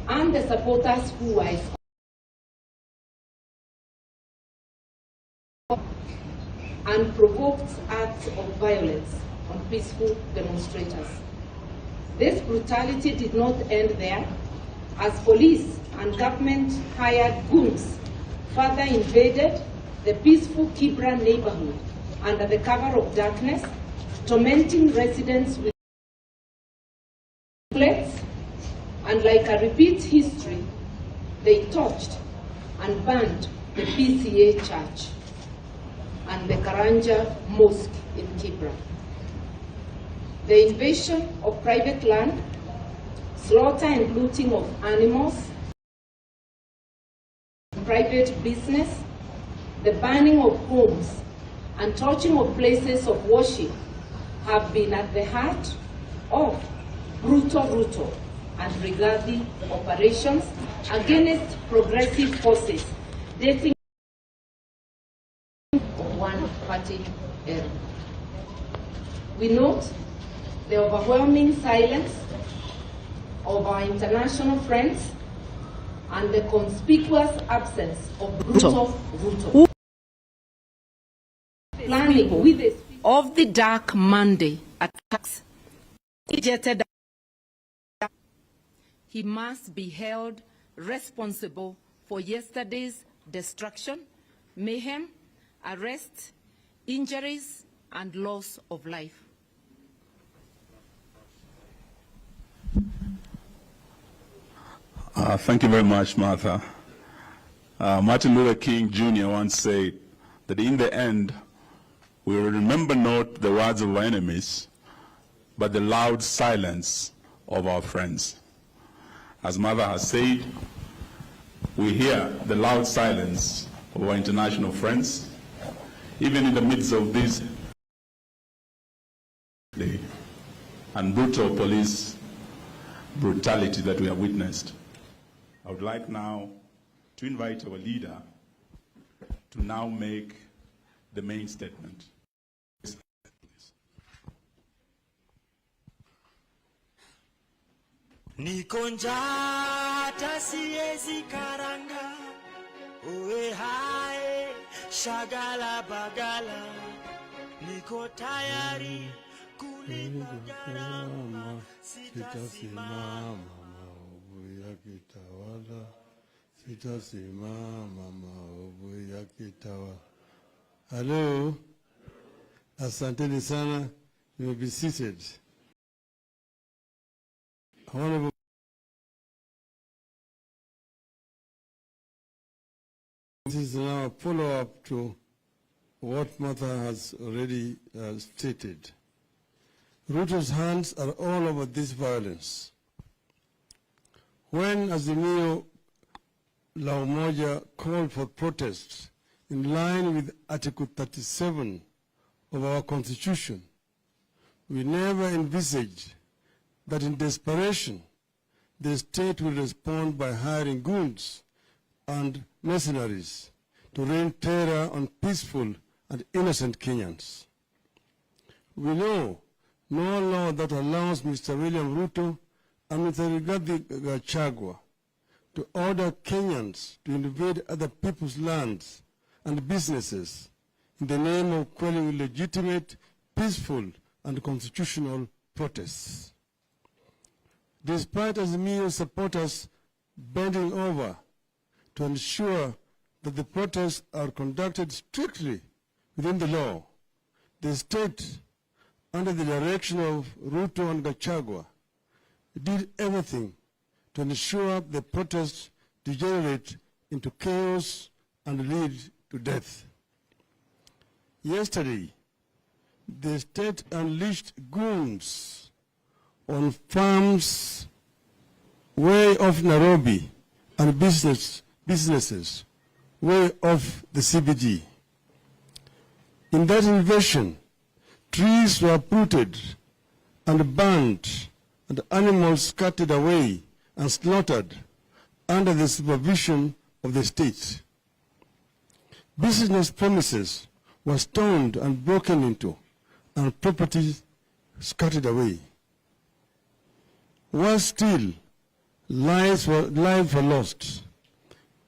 and the supporters who were and provoked acts of violence on peaceful demonstrators. This brutality did not end there, as police and government hired goons further invaded the peaceful Kibra neighborhood under the cover of darkness, tormenting residents with bullets, and like a repeat history, they torched and burned the PCA church and the Karanja Mosque in Kibra. The invasion of private land, slaughter and looting of animals, private business, the burning of homes, and torching of places of worship have been at the heart of brutal and Rigathi operations against progressive forces dating of one party era. We note the overwhelming silence of our international friends and the conspicuous absence of brutal planning with the of the Dark Monday attacks. He must be held responsible for yesterday's destruction, mayhem, arrest, injuries, and loss of life. Thank you very much, Martha. Martin Luther King Jr. once said that in the end, we will remember not the words of our enemies, but the loud silence of our friends. As Martha has said, we hear the loud silence of our international friends, even in the midst of this and brutal police brutality that we have witnessed. I would like now to invite our leader to now make the main statement. Nikonjata siezi karanga uwe hae shagala bagala niko tayari kulipa gharama sitasimama maovu yakitawala sitasimama maovu yakitawala. Hello, asanteni sana. You may be seated. Honorable this is now a follow-up to what Martha has already stated. Ruto's hands are all over this violence. When Azimio La Umoja called for protests in line with Article 37 of our Constitution, we never envisaged that in desperation, the state will respond by hiring goons and mercenaries to rain terror on peaceful and innocent Kenyans. We know no law that allows Mr. William Ruto and Mr. Rigathi Gachagua to order Kenyans to invade other people's lands and businesses in the name of quelling legitimate, peaceful, and constitutional protests. Despite Azimio supporters bending over to ensure that the protests are conducted strictly within the law, the state, under the direction of Ruto and Gachagua, did everything to ensure the protests degenerate into chaos and lead to death. Yesterday, the state unleashed goons on farms way off Nairobi and businesses way off the CBD. In that invasion, trees were uprooted and burned and animals scattered away and slaughtered under the supervision of the state. Business premises were stoned and broken into and property scattered away. Worse still, lives were lost.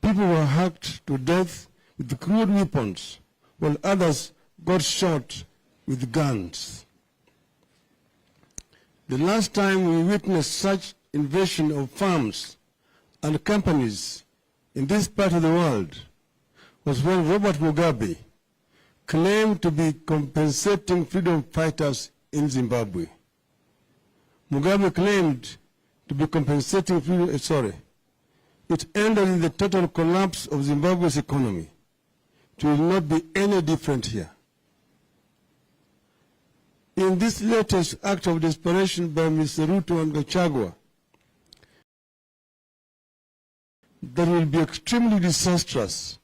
People were hacked to death with crude weapons, while others got shot with guns. The last time we witnessed such invasion of farms and companies in this part of the world was when Robert Mugabe claimed to be compensating freedom fighters in Zimbabwe. Mugabe claimed to be compensating freedom, It ended in the total collapse of Zimbabwe's economy. It will not be any different here. In this latest act of desperation by Mr. Ruto and Gachagua, that will be extremely disastrous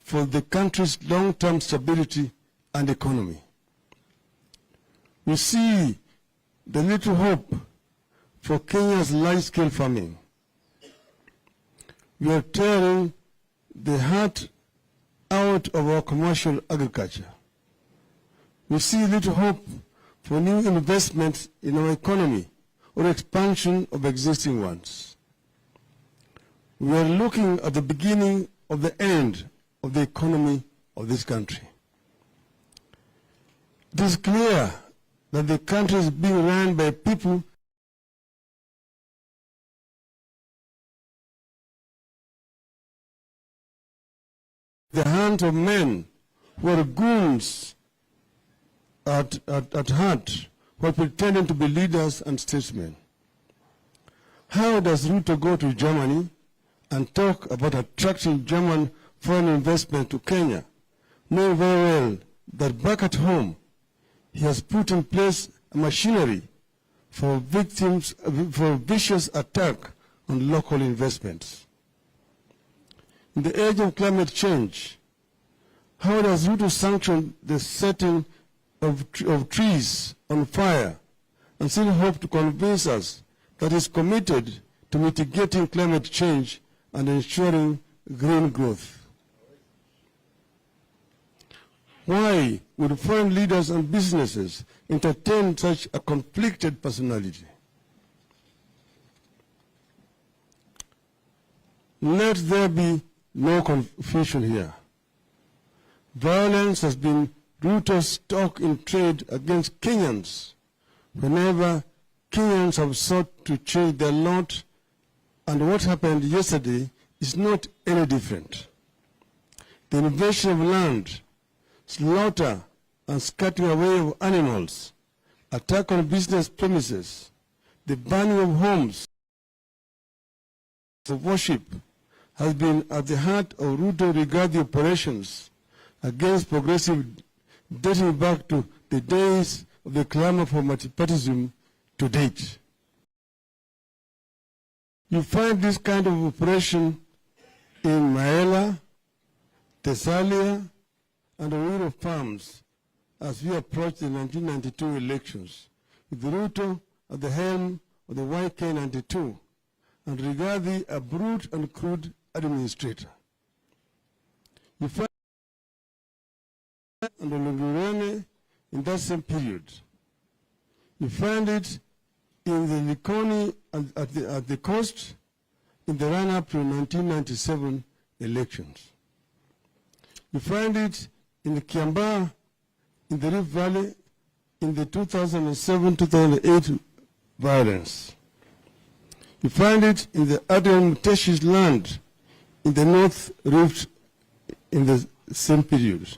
for the country's long-term stability and economy. We see the little hope for Kenya's large-scale farming. We are tearing the heart out of our commercial agriculture. We see little hope for new investments in our economy or expansion of existing ones. We are looking at the beginning of the end of the economy of this country. It is clear that the country is being run by people the hands of men who are goons at heart, who are pretending to be leaders and statesmen. How does Ruto go to Germany and talk about attracting German foreign investment to Kenya, knowing very well that back at home he has put in place a machinery for vicious attack on local investments? In the age of climate change, how does Ruto sanction the setting of trees on fire and still hope to convince us that he is committed to mitigating climate change and ensuring green growth? Why would foreign leaders and businesses entertain such a conflicted personality? Let there be no confusion here. Violence has been Ruto's stock in trade against Kenyans whenever Kenyans have sought to change their lot, and what happened yesterday is not any different. The invasion of land, slaughter and scattering away of animals, attack on business premises, the burning of homes of worship has been at the heart of Ruto regarding operations against progressive dating back to the days of the clamor for multipartyism to date. You find this kind of operation in Maela, Thessalia, and Owiro farms as we approach the 1992 elections, with Ruto at the helm of the YK92 and Rigathi a brute and crude administrator. You find and Olugurene in that same period. You find it in the Likoni at the coast in the run-up to 1997 elections. You find it in the Kiambaa, in the Rift Valley, in the 2007-2008 violence. You find it in the Adrian Muteshi's land, in the North Rift, in the same period.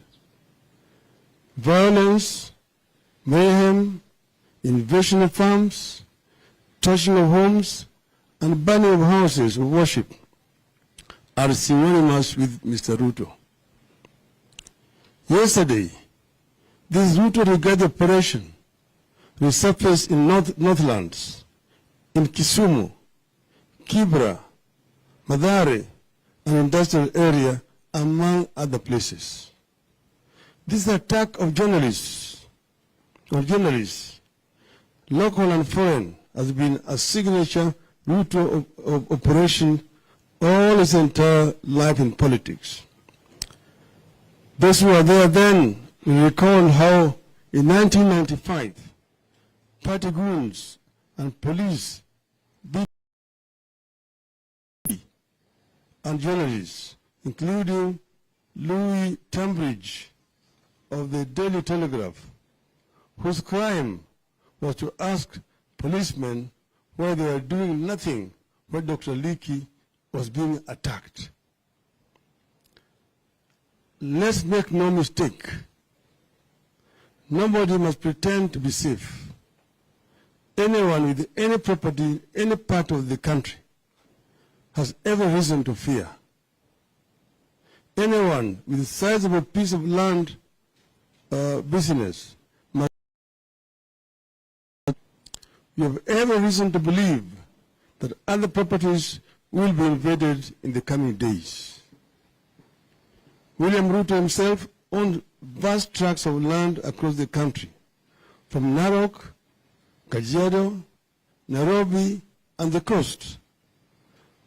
Violence, mayhem, invasion of farms, torching of homes, and burning of houses of worship are synonymous with Mr. Ruto. Yesterday, this Ruto-regarded operation resurfaced in Northlands, in Kisumu, Kibra, Mathare, and industrial area, among other places. This attack of journalists, local and foreign, has been a signature Ruto of operation all his entire life in politics. Those who were there then will recall how in 1995, party goons and police beat and journalists, including Louis Tambridge of the Daily Telegraph, whose crime was to ask policemen why they were doing nothing when Dr. Leakey was being attacked. Let's make no mistake. Nobody must pretend to be safe. Anyone with any property in any part of the country has every reason to fear. Anyone with a sizable piece of land business must. You have every reason to believe that other properties will be invaded in the coming days. William Ruto himself owned vast tracts of land across the country, from Narok, Kajiado, Nairobi, and the coast.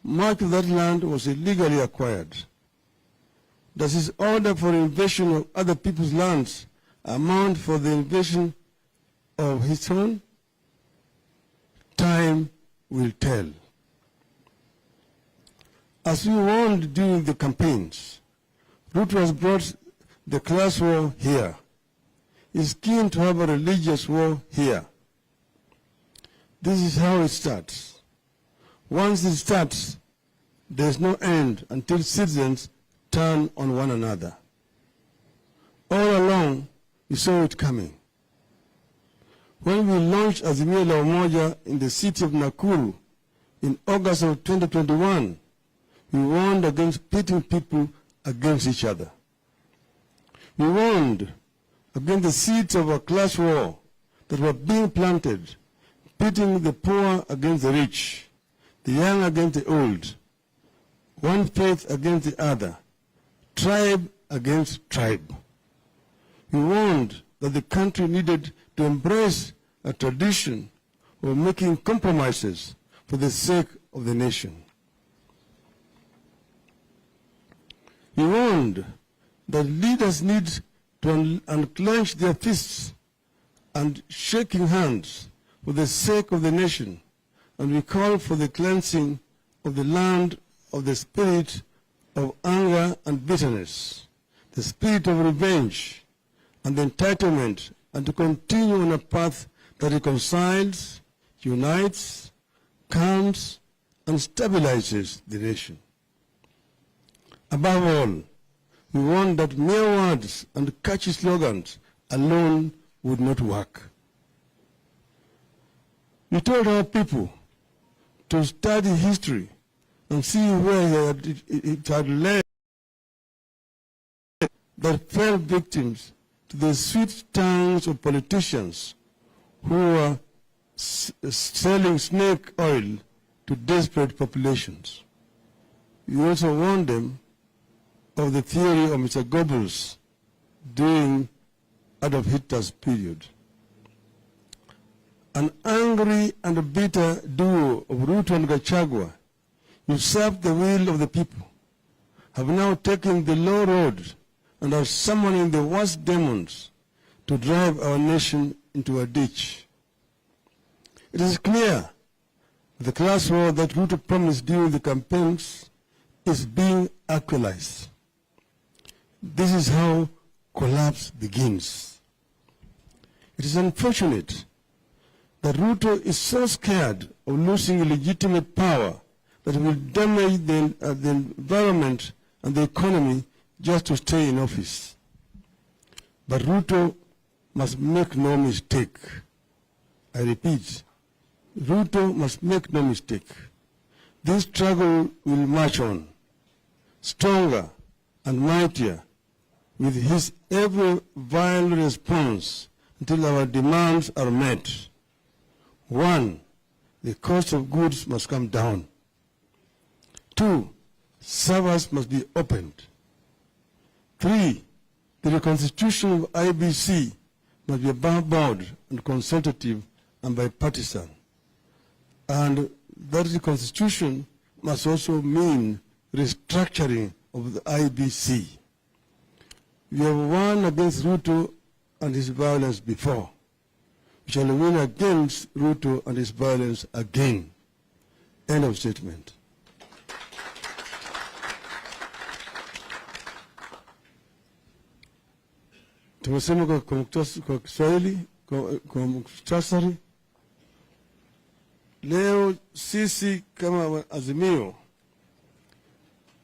Much of that land was illegally acquired. Does his order for invasion of other people's lands amount for the invasion of his own? Time will tell. As we warned during the campaigns, Ruto has brought the class war here. He's keen to have a religious war here. This is how it starts. Once it starts, there's no end until citizens turn on one another. All along, we saw it coming. When we launched Azimio la Umoja in the city of Nakuru in August of 2021, we warned against pitting people against each other. We warned against the seeds of a class war that were being planted, pitting the poor against the rich, the young against the old, one faith against the other, tribe against tribe. We warned that the country needed to embrace a tradition of making compromises for the sake of the nation. We warned that leaders need to unclench their fists and shaking hands for the sake of the nation, and we call for the cleansing of the land of the spirit of anger and bitterness, the spirit of revenge and entitlement, and to continue on a path that reconciles, unites, calms, and stabilizes the nation. Above all, we warned that mere words and catchy slogans alone would not work. We told our people to study history and see where it had led that fell victims to the sweet tongues of politicians who were selling snake oil to desperate populations. We also warned them of the theory of Mr. Goebbels during Adolf Hitler's period. An angry and bitter duo of Ruto and Gachagua, usurped the will of the people, have now taken the low road and are summoning the worst demons to drive our nation into a ditch. It is clear the class war that Ruto promised during the campaigns is being actualized. This is how collapse begins. It is unfortunate that Ruto is so scared of losing legitimate power that he will damage the environment and the economy just to stay in office. But Ruto must make no mistake. I repeat, Ruto must make no mistake. This struggle will march on, stronger and mightier, with his every vile response until our demands are met. 1, the cost of goods must come down. 2, servers must be opened. 3, the reconstitution of IBC must be above-board and consultative and bipartisan. And that reconstitution must also mean restructuring of the IBC. We have won against Ruto and his violence before. We shall win against Ruto and his violence again. End of statement. tumesema kwa Kiswahili, kwa muktasari. Leo sisi kama Azimio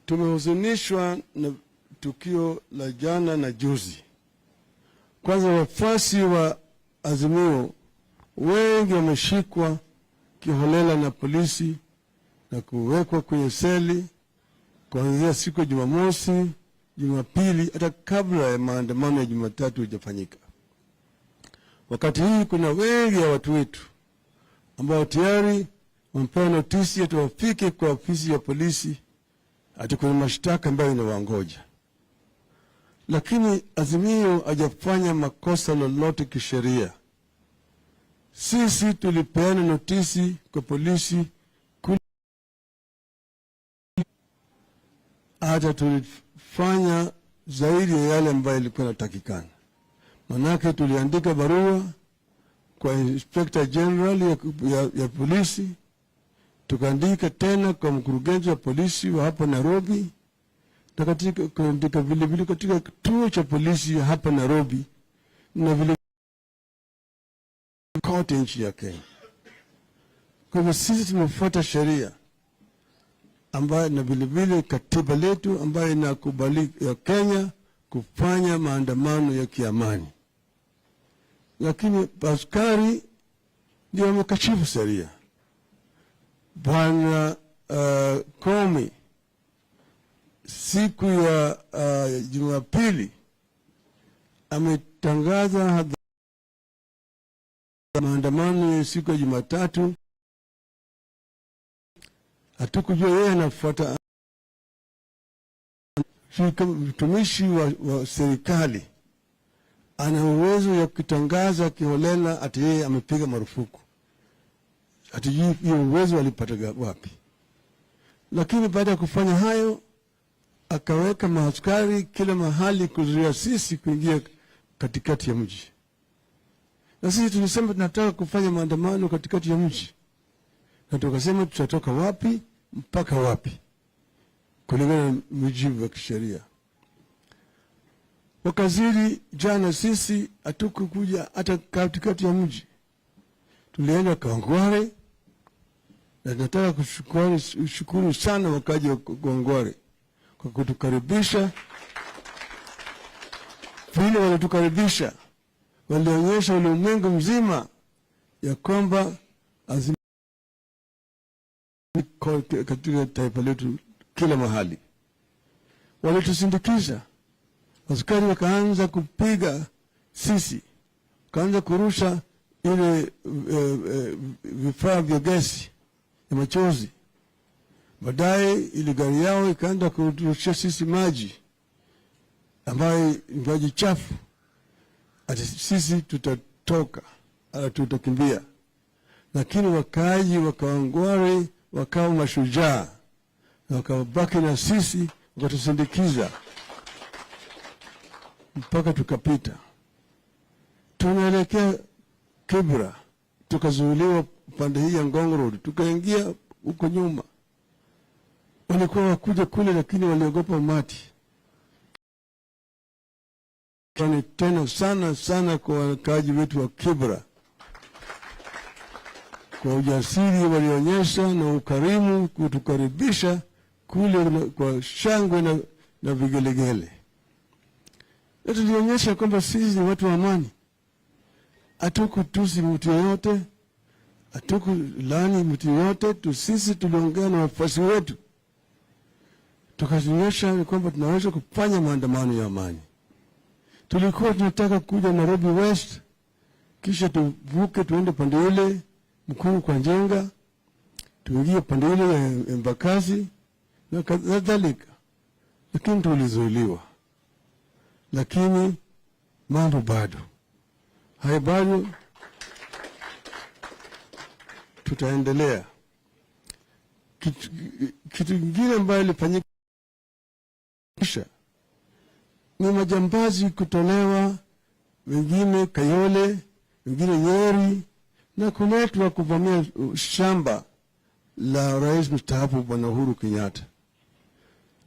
tumehuzunishwa na tukio la jana na juzi. Kwanza, wafuasi wa Azimio wengi wameshikwa kiholela na polisi na kuwekwa kwenye seli kuanzia siku ya Jumamosi, Jumapili, hata kabla ya maandamano ya Jumatatu hujafanyika. Wakati hii kuna wengi ya watu wetu ambao tayari wamepewa notisi ati wafike kwa ofisi ya polisi ati kuna mashtaka ambayo inawangoja. Lakini Azimio hajafanya makosa lolote kisheria. Sisi tulipeana notisi kwa polisi hata tulifanya zaidi ya yale ambayo ilikuwa inatakikana. Manake tuliandika barua kwa Inspector General ya polisi, tukaandika tena kwa mkurugenzi wa polisi wa hapa Nairobi, na katika vile vile katika kituo cha polisi ya hapa Nairobi, na vile kote nchi ya Kenya. Kwa hivyo sisi tumefuata sheria ambayo na vile vile katiba letu ambayo inakubali ya Kenya kufanya maandamano ya kiamani. Lakini askari ndio wamekashifu sheria. Bwana Komi siku ya Jumapili ametangaza maandamano ya siku ya Jumatatu. Hatukujua yeye anafuata. Mtumishi wa serikali ana uwezo ya kutangaza kiholela ati yeye amepiga marufuku. Hatujui hiyo uwezo alipata wapi. Lakini baada ya kufanya hayo, akaweka maaskari kila mahali kuzuia sisi kuingia katikati ya mji. Na sisi tulisema tunataka kufanya maandamano katikati ya mji. Na tukasema tutatoka wapi mpaka wapi kulingana na mujibu wa kisheria. Wakazidi jana sisi hatukukuja hata katikati ya mji. Tulienda Kawangware, na nataka kushukuru sana wakaji wa Kawangware kwa kutukaribisha. Vile walitukaribisha, walionyesha ulimwengu mzima ya kwamba Azimio katika taifa letu kila mahali. Walitusindikiza. Askari wakaanza kupiga sisi, wakaanza kurusha ile vifaa vya gesi ya machozi. Baadaye ile gari yao ikaanza kurushia sisi maji ambayo ni maji chafu. Ati sisi tutatoka, tutakimbia. Lakini wakaji wa Kawangware wakawa mashujaa, na wakabaki na sisi, wakatusindikiza mpaka tukapita. Tunaelekea Kibra, tukazuiliwa pande hii ya Ngong Road, tukaingia huko nyuma. Walikuwa wakuja kule, lakini waliogopa umati. Tena sana kwa wakaji wetu wa Kibra kwa ujasiri walionyesha na ukarimu kutukaribisha kule kwa shangwe na vigelegele. Na tulionyesha kwamba sisi ni watu wa amani. Hatukutusi mtu yoyote, hatukulani mtu yoyote. Sisi tuliongea na wafuasi wetu, tukaonyesha kwamba tunaweza kufanya maandamano ya amani. Tulikuwa tunataka kuja Nairobi West, kisha tuvuke tuende pande ile Mkuu kwa Njenga, tuingie pande ile ya Embakasi na kadhalika, lakini tulizuiliwa. Lakini mambo bado bado tutaendelea. Kitu kingine ambayo ilifanyika ni majambazi kutolewa, wengine Kayole, wengine Nyeri, na kuletwa kuvamia shamba la rais mstaafu Bwana Uhuru Kenyatta,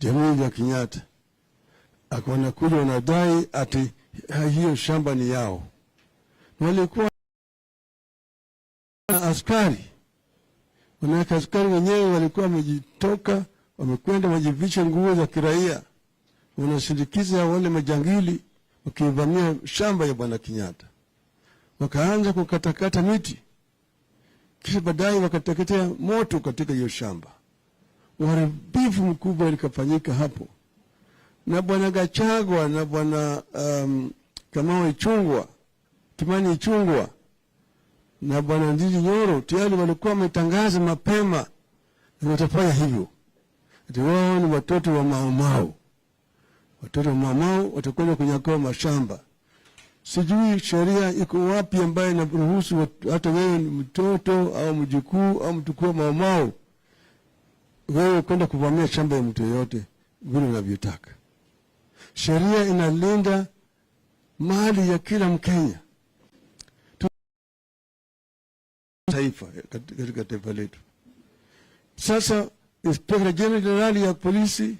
jamii ya Kenyatta. Wanakuja wanadai ati hiyo shamba ni yao. Walikuwa askari, wanaweka askari wenyewe walikuwa wamejitoka, wamekwenda wajivisha nguo za kiraia, wanasindikiza wale majangili wakivamia shamba ya Bwana Kenyatta. Wakaanza kukatakata miti, kisha baadaye wakateketea moto katika hiyo shamba. Uharibifu mkubwa ulikafanyika hapo, na Bwana Gachagua na Bwana Kimani Ichung'wah na Bwana Ndindi Nyoro tayari walikuwa wametangaza mapema na watafanya hivyo. Ati wao ni watoto wa Maumau. Watoto wa Maumau watakwenda kunyakua mashamba. Sijui sheria iko wapi ambayo inaruhusu hata wewe ni mtoto au mjukuu au mtukuu wa Maumau wewe kwenda kuvamia shamba ya mtu yote vile unavyotaka. Sheria inalinda mali ya kila Mkenya. Taifa katika taifa letu. Sasa Inspector General ya polisi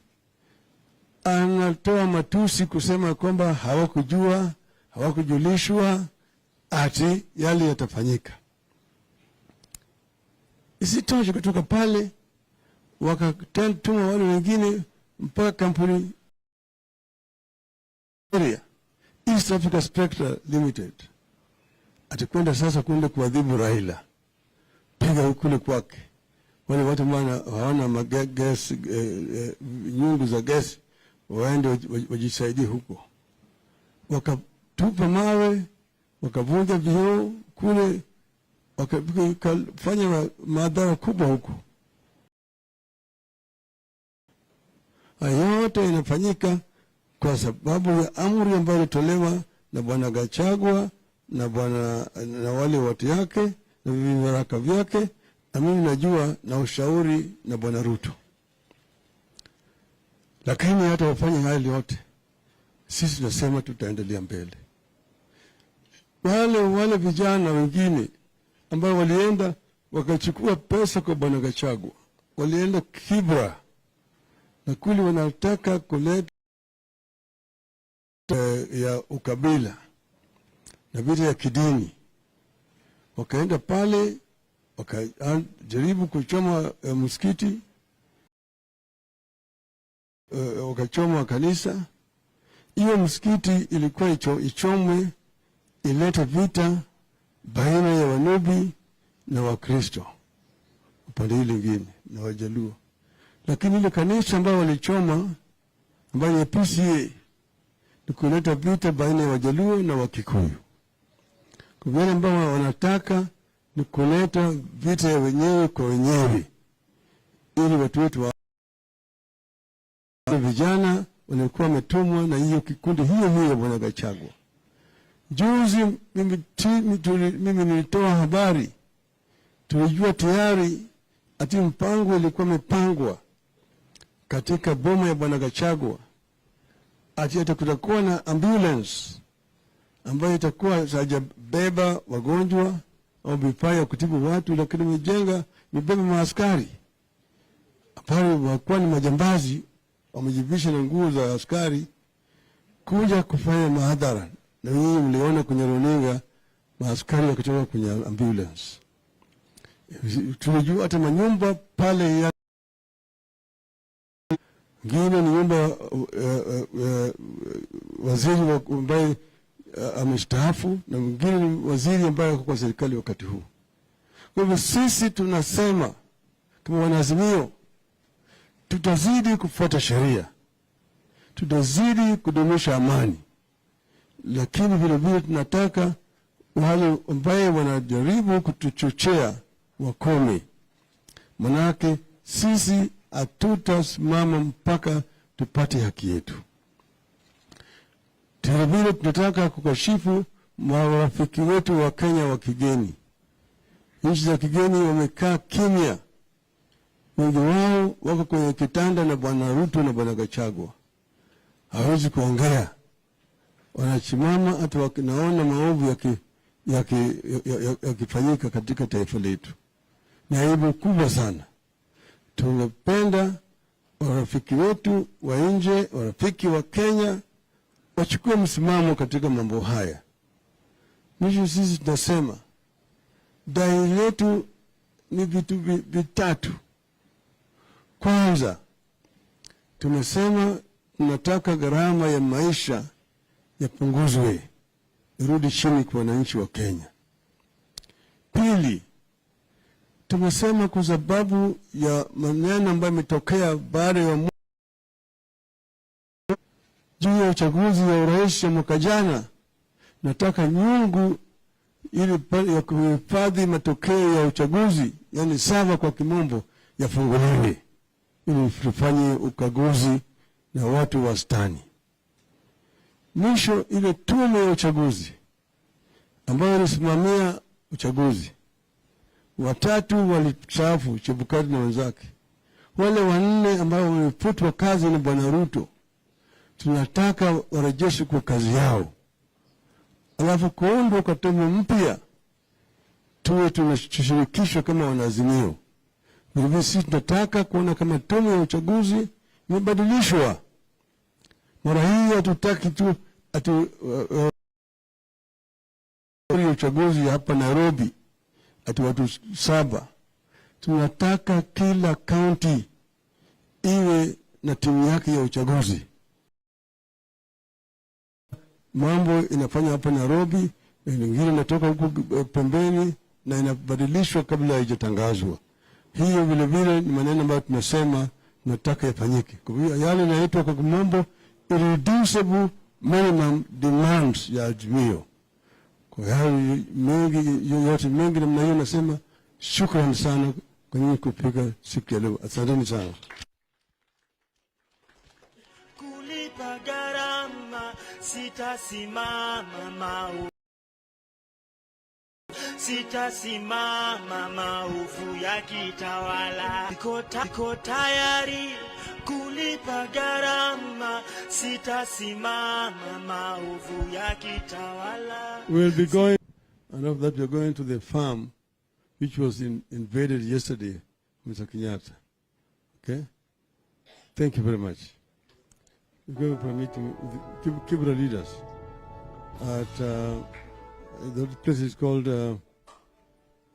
anatoa matusi kusema kwamba hawakujulishwa ati yale yatafanyika. Isitoshe, kutoka pale wakatuma wale wengine mpaka kampuni East Africa Spectra Limited atakwenda sasa kwenda kuadhibu Raila, piga kule kwake. Wale watu hawana magesi, nyungu za gesi, waende wajisaidie huko. Wakatupa mawe, wakavunja vioo kule, wakafanya madhara kubwa huko. Yote inafanyika kwa sababu ya amri ambayo ilitolewa na Bwana Gachagua na wale watu yake na vibaraka vyake, na mimi najua na ushauri na Bwana Ruto. Lakini hata wafanye hali yote, sisi tunasema tutaendelea mbele. Wale vijana wengine ambao walienda wakachukua pesa kwa Bwana Gachagua, walienda Kibra na kuli wanataka kuleta ya ukabila na vita ya kidini. Wakaenda pale, wakajaribu kuchoma msikiti, wakachoma kanisa. Hiyo msikiti ilikuwa ichomwe, ilete vita baina ya Wanubi na Wakristo upande hili lingine na Wajaluo. Lakini ile kanisa ambayo walichoma, ambayo ni PCA, ni kuleta vita baina ya Wajaluo na Wakikuyu. Kwa wale ambao wanataka ni kuleta vita ya wenyewe kwa wenyewe, ili watu wetu wa vijana walikuwa wametumwa na hiyo kikundi hiyo ya Bwana Gachagua. Juzi mimi nilitoa habari, tulijua tayari ati mpango ilikuwa imepangwa katika boma ya Bwana Gachagua, ati kutakuwa na ambulance ambayo itakuwa hajabeba wagonjwa au vifaa ya kutibu watu, lakini imebeba maaskari. Apari wakuwa ni majambazi, wamejivisha na nguo za askari kuja kufanya mahadhara. Na hii mliona kwenye runinga maaskari wakitoka kwenye ambulance. Tunajua hata manyumba pale ya ngine ni nyumba waziri ambaye amestaafu, na mwingine ni waziri ambaye yuko kwa serikali wakati huu. Kwa hivyo sisi tunasema kama wanaazimio, tutazidi kufuata sheria, tutazidi kudumisha amani, lakini vile vile tunataka wale ambao wanajaribu kutuchochea wakome. Manake sisi hatutasimama mpaka tupate haki yetu. Vile vile tunataka kukashifu marafiki wetu wa Kenya wa kigeni. Nchi za kigeni wamekaa kimya. Wengi wao wako kwenye kitanda na Bwana Ruto na Bwana Gachagua, hawezi kuongea. Wanachimama hata wakinaona maovu yakifanyika katika taifa letu. Ni aibu kubwa sana. Tungependa warafiki wetu wa nje, warafiki wa Kenya, wachukue msimamo katika mambo haya. Mwisho sisi tunasema dai letu ni vitu vitatu. Kwanza, tumesema tunataka gharama ya maisha yapunguzwe, irudi chini kwa wananchi wa Kenya. Pili, tumesema kwa sababu ya maneno ambayo yametokea baada ya juu ya uchaguzi wa urais ya mwaka jana, nataka nyungu ili ya kuhifadhi matokeo ya uchaguzi, yani sava kwa kimombo, yafunguliwe ili tufanye ukaguzi na watu wastani. Mwisho, ile tume ya uchaguzi ambayo ilisimamia uchaguzi, watatu walistaafu, Chebukati na wenzake. Wale wanne ambao wamefutwa kazi na Bwana Ruto, tunataka warejeshwe kwa kazi yao, alafu kuundwa kwa tume mpya, tuwe tunashirikishwa kama wanaazimio. Vilevile sisi tunataka kuona kama tume ya uchaguzi imebadilishwa. Mara hii hatutaki tu uchaguzi hapa Nairobi ati watu 7. Tunataka kila kaunti iwe na timu yake ya uchaguzi. Mambo inafanya hapa Nairobi, na nyingine inatoka huko pembeni na inabadilishwa kabla haijatangazwa. Hiyo vile vile ni maneno ambayo tunasema tunataka yafanyike. Kwa hiyo yale yanaitwa kwa kimombo irreducible minimum demands ya Azimio. Kwa hiyo yote mengi namna hiyo, nasema shukrani sana kwa nyinyi kupika siku ya leo. Asanteni sana. Kulipa gharama, sitasimama maovu ya kitawala. Niko tayari kulipa gharama, sitasimama maovu ya kitawala. We'll be going, and after that we're going to the farm which was invaded yesterday, Mr. Kenyatta. Okay? Thank you very much. We're going for a meeting with the Kibra leaders at the place is called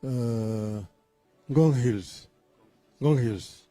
Ngong Hills. Ngong Hills.